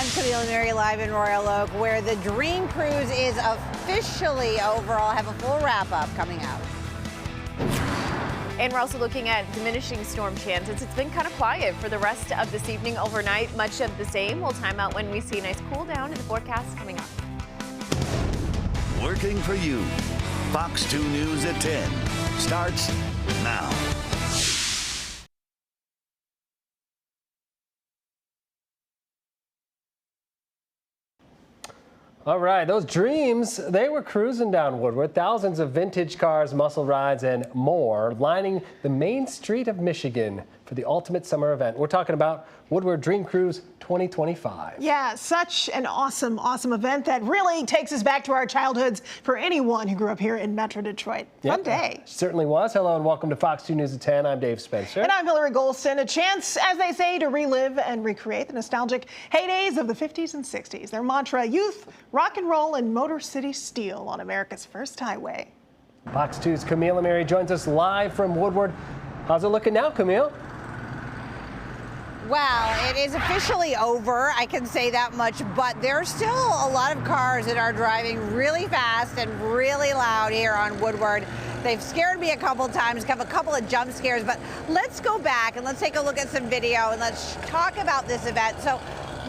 I'm Hilary live in Royal Oak, where the Dream Cruise is officially over. I'll have a full wrap-up coming out. And we're also looking at diminishing storm chances. It's been kind of quiet for the rest of this evening. Overnight, much of the same. We'll time out when we see a nice cool down in the forecast coming up. Working for you. Fox 2 News at 10 starts now. All right, those dreams, they were cruising down Woodward. Thousands of vintage cars, muscle rides, and more lining the main street of Michigan for the ultimate summer event. We're talking about Woodward Dream Cruise 2025. Yeah, such an awesome event that really takes us back to our childhoods for anyone who grew up here in Metro Detroit. Fun day. Certainly was. Hello and welcome to Fox 2 News at 10. I'm Dave Spencer. And I'm Hilary Golston. A chance, as they say, to relive and recreate the nostalgic heydays of the 50s and 60s. Their mantra, youth, rock and roll, and Motor City Steel on America's first highway. Fox 2's Camille Mary joins us live from Woodward. How's it looking now, Camille? Well, it is officially over, I can say that much, but there's still a lot of cars that are driving really fast and really loud here on Woodward. They've scared me a couple times, have a couple of jump scares, but let's go back and let's take a look at some video and let's talk about this event. So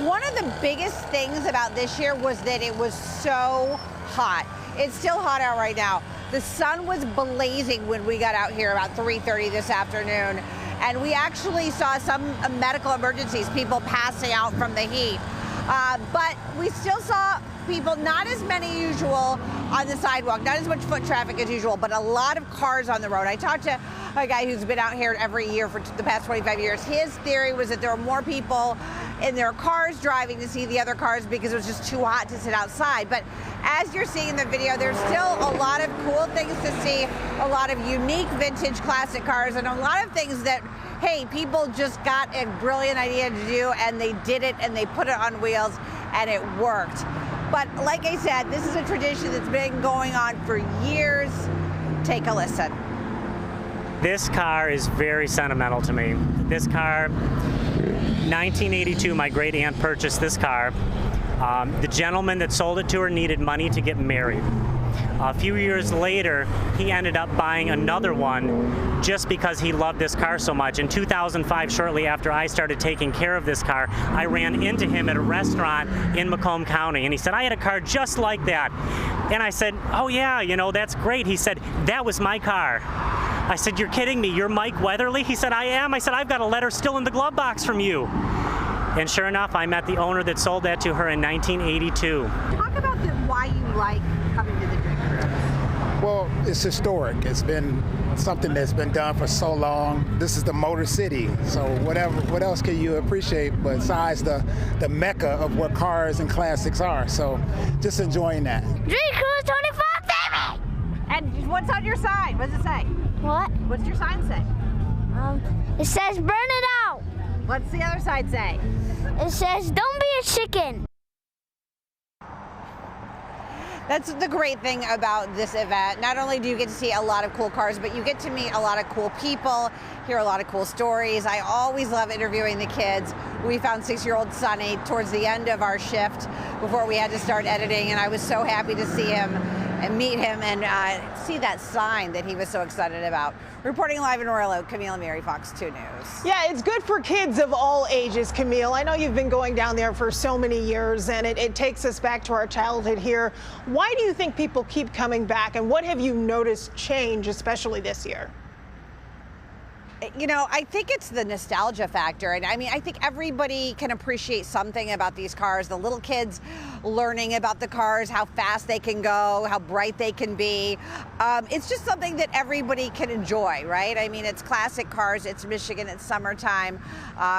one of the biggest things about this year was that it was so hot. It's still hot out right now. The sun was blazing when we got out here about 3:30 this afternoon. And we actually saw some medical emergencies, people passing out from the heat. But we still saw people, not as many usual on the sidewalk, not as much foot traffic as usual, but a lot of cars on the road. I talked to a guy who's been out here every year for the past 25 years. His theory was that there were more people in their cars driving to see the other cars because it was just too hot to sit outside. But as you're seeing in the video, there's still a lot of cool things to see, a lot of unique vintage classic cars, and a lot of things that, hey, people just got a brilliant idea to do, and they did it, and they put it on wheels, and it worked. But like I said, this is a tradition that's been going on for years. Take a listen. This car is very sentimental to me. This car, 1982, my great aunt purchased this car. The gentleman that sold it to her needed money to get married. A few years later, he ended up buying another one just because he loved this car so much. In 2005, shortly after I started taking care of this car, I ran into him at a restaurant in Macomb County, and he said, I had a car just like that. And I said, oh yeah, you know, that's great. He said, that was my car. I said, you're kidding me, you're Mike Weatherly? He said, I am. I said, I've got a letter still in the glove box from you. And sure enough, I met the owner that sold that to her in 1982. Talk about why you like coming to the Dream Cruise. Well, it's historic. It's been something that's been done for so long. This is the Motor City, so what else can you appreciate besides the mecca of what cars and classics are? So just enjoying that. Dream Cruise 25, baby! And what's on your sign? What does it say? What? What's your sign say? It says burn it out. What's the other side say? It says don't be a chicken. That's the great thing about this event. Not only do you get to see a lot of cool cars, but you get to meet a lot of cool people, hear a lot of cool stories. I always love interviewing the kids. We found 6-year-old Sonny towards the end of our shift before we had to start editing, and I was so happy to see him and meet him and see that sign that he was so excited about. Reporting live in Royal Oak, Camille Mary, Fox 2 News. Yeah, it's good for kids of all ages, Camille. I know you've been going down there for so many years, and it takes us back to our childhood here. Why do you think people keep coming back, and what have you noticed change, especially this year? You know, I think it's the nostalgia factor. And I mean, I think everybody can appreciate something about these cars. The little kids learning about the cars, how fast they can go, how bright they can be. It's just something that everybody can enjoy, right? I mean, it's classic cars, it's Michigan, it's summertime.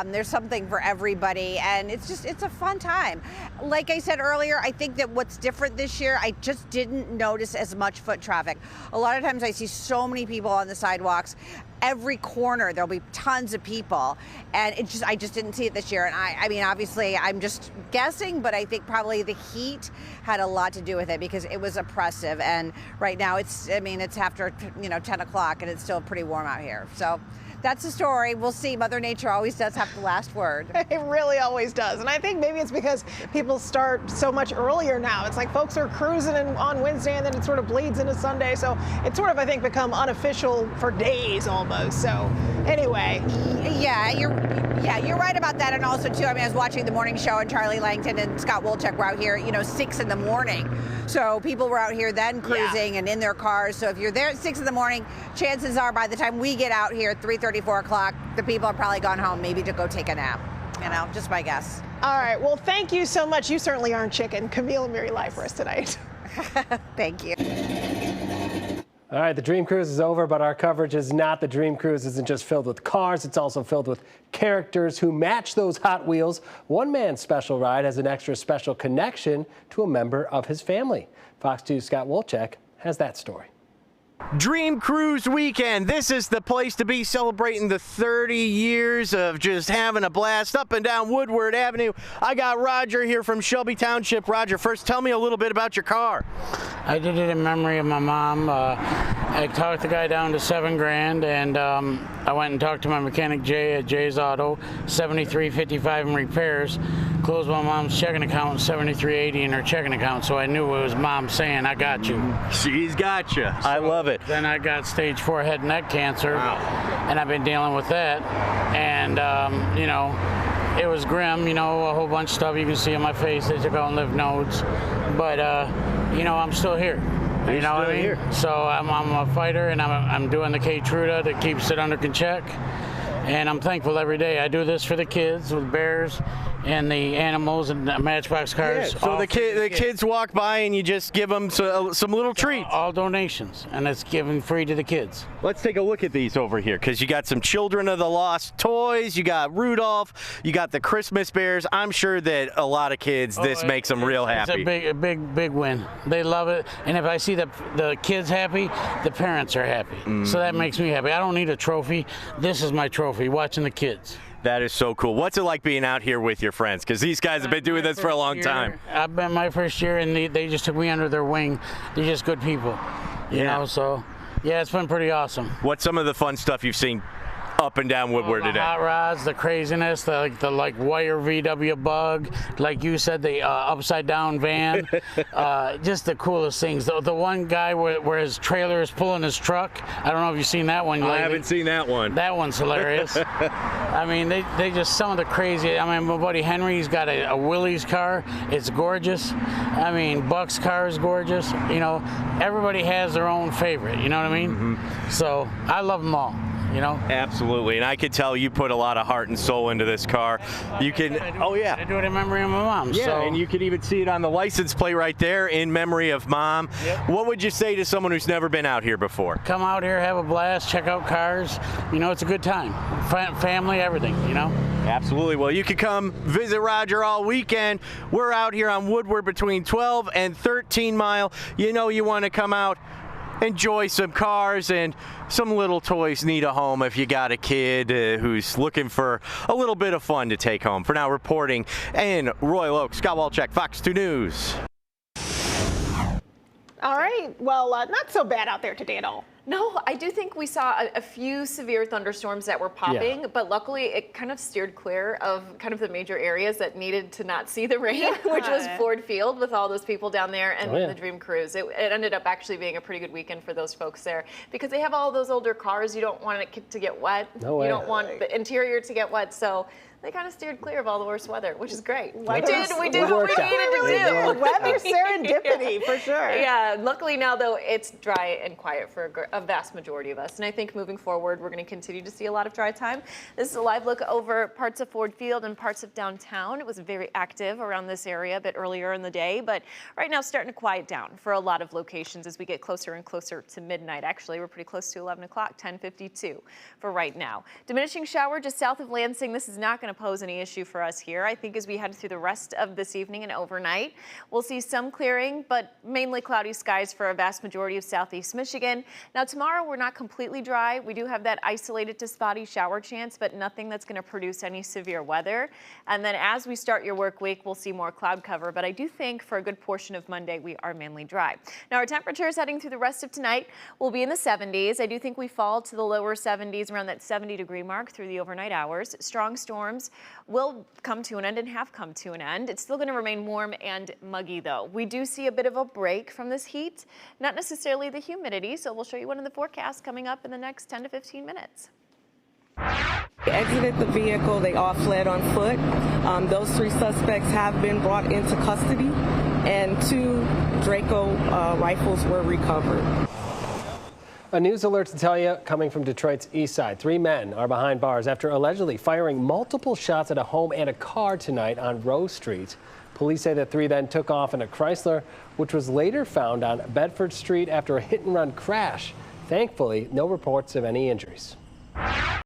There's something for everybody, and it's a fun time. Like I said earlier, I think that what's different this year, I just didn't notice as much foot traffic. A lot of times I see so many people on the sidewalks. Every corner there'll be tons of people, and I just didn't see it this year. And I mean, obviously I'm just guessing, but I think probably the heat had a lot to do with it because it was oppressive. And right now it's after 10 o'clock and it's still pretty warm out here. So that's the story. We'll see. Mother Nature always does have the last word. It really always does. And I think maybe it's because people start so much earlier now. It's like folks are cruising on Wednesday and then it sort of bleeds into Sunday. So it's sort of, I think, become unofficial for days almost. So anyway. Yeah, you're right about that. And also, too, I mean, I was watching the morning show and Charlie Langton and Scott Wolchek were out here, 6 in the morning. So people were out here then cruising and in their cars. So if you're there at 6 in the morning, chances are by the time we get out here at 3:30, 4 o'clock, the people have probably gone home maybe to go take a nap. Just my guess. All right. Well, thank you so much. You certainly aren't chicken. Camille and Mary live for us tonight. Thank you. All right, the Dream Cruise is over, but our coverage is not. The Dream Cruise isn't just filled with cars, it's also filled with characters who match those Hot Wheels. One man's special ride has an extra special connection to a member of his family. Fox 2's Scott Wolchek has that story. Dream Cruise weekend. This is the place to be, celebrating the 30 years of just having a blast up and down Woodward Avenue. I got Roger here from Shelby Township. Roger, first tell me a little bit about your car. I did it in memory of my mom. I talked the guy down to $7,000, and I went and talked to my mechanic Jay at Jay's Auto, $73.55 in repairs. Closed my mom's checking account, $73.80 in her checking account, so I knew it was mom saying, "I got you." She's got you. I love it. Then I got stage 4 head and neck cancer, and I've been dealing with that. And it was grim. A whole bunch of stuff you can see on my face. They took out lymph nodes, but I'm still here. You know what I mean? Here. So I'm a fighter, and I'm doing the Keytruda that keeps it under check. And I'm thankful every day. I do this for the kids with bears and the animals and the Matchbox cars. Yeah, so the kids walk by and you just give them some little treats. All donations, and it's given free to the kids. Let's take a look at these over here, because you got some Children of the Lost toys, you got Rudolph, you got the Christmas bears. I'm sure that a lot of kids, this makes them real happy. It's a big win. They love it, and if I see the kids happy, the parents are happy. So that makes me happy. I don't need a trophy. This is my trophy, watching the kids. That is so cool. What's it like being out here with your friends? Because these guys have been doing this for a long time. I've been my first year, and they just took me under their wing. They're just good people, you know. So, yeah, it's been pretty awesome. What's some of the fun stuff you've seen up and down Woodward today? Hot rods, the craziness, the wire VW Bug, like you said, the upside down van, just the coolest things. The one guy where his trailer is pulling his truck. I don't know if you've seen that one lately. I haven't seen that one. That one's hilarious. I mean, they just, some of the crazy. I mean, my buddy Henry's got a Willys car. It's gorgeous. I mean, Buck's car is gorgeous. Everybody has their own favorite. You know what I mean? So I love them all. Absolutely, and I could tell you put a lot of heart and soul into this car. You can, I do it in memory of my mom. Yeah, so. And you can even see it on the license plate right there, in memory of mom. Yep. What would you say to someone who's never been out here before? Come out here, have a blast, check out cars. It's a good time. Family, everything, Absolutely. Well, you can come visit Roger all weekend. We're out here on Woodward between 12 and 13 Mile. You want to come out, enjoy some cars and some little toys. Need a home if you got a kid who's looking for a little bit of fun to take home. For now, reporting in Royal Oak, Scott Wolchek, Fox 2 News. All right. Well, not so bad out there today at all. No, I do think we saw a few severe thunderstorms that were popping, but luckily it kind of steered clear of kind of the major areas that needed to not see the rain, which was Ford Field with all those people down there and the Dream Cruise. It ended up actually being a pretty good weekend for those folks there because they have all those older cars. You don't want it to get wet. You don't want the interior to get wet. So they kind of steered clear of all the worst weather, which is great. We did what we needed to do. Weather serendipity, for sure. Yeah, luckily now, though, it's dry and quiet for a vast majority of us. And I think moving forward, we're going to continue to see a lot of dry time. This is a live look over parts of Ford Field and parts of downtown. It was very active around this area a bit earlier in the day, but right now starting to quiet down for a lot of locations as we get closer and closer to midnight. Actually, we're pretty close to 11 o'clock, 10:52 for right now. Diminishing shower just south of Lansing. This is not going to to pose any issue for us here. I think as we head through the rest of this evening and overnight, we'll see some clearing, but mainly cloudy skies for a vast majority of southeast Michigan. Now tomorrow we're not completely dry. We do have that isolated to spotty shower chance, but nothing that's going to produce any severe weather. And then as we start your work week, we'll see more cloud cover, but I do think for a good portion of Monday we are mainly dry. Now our temperatures heading through the rest of tonight will be in the 70s. I do think we fall to the lower 70s, around that 70-degree mark through the overnight hours. Strong storms will come to an end and have come to an end. It's still going to remain warm and muggy though. We do see a bit of a break from this heat, not necessarily the humidity, so we'll show you one in the forecast coming up in the next 10 to 15 minutes. They exited the vehicle, they all fled on foot. Those 3 suspects have been brought into custody, and 2 Draco rifles were recovered. A news alert to tell you coming from Detroit's east side. 3 men are behind bars after allegedly firing multiple shots at a home and a car tonight on Rose Street. Police say the 3 then took off in a Chrysler, which was later found on Bedford Street after a hit-and-run crash. Thankfully, no reports of any injuries.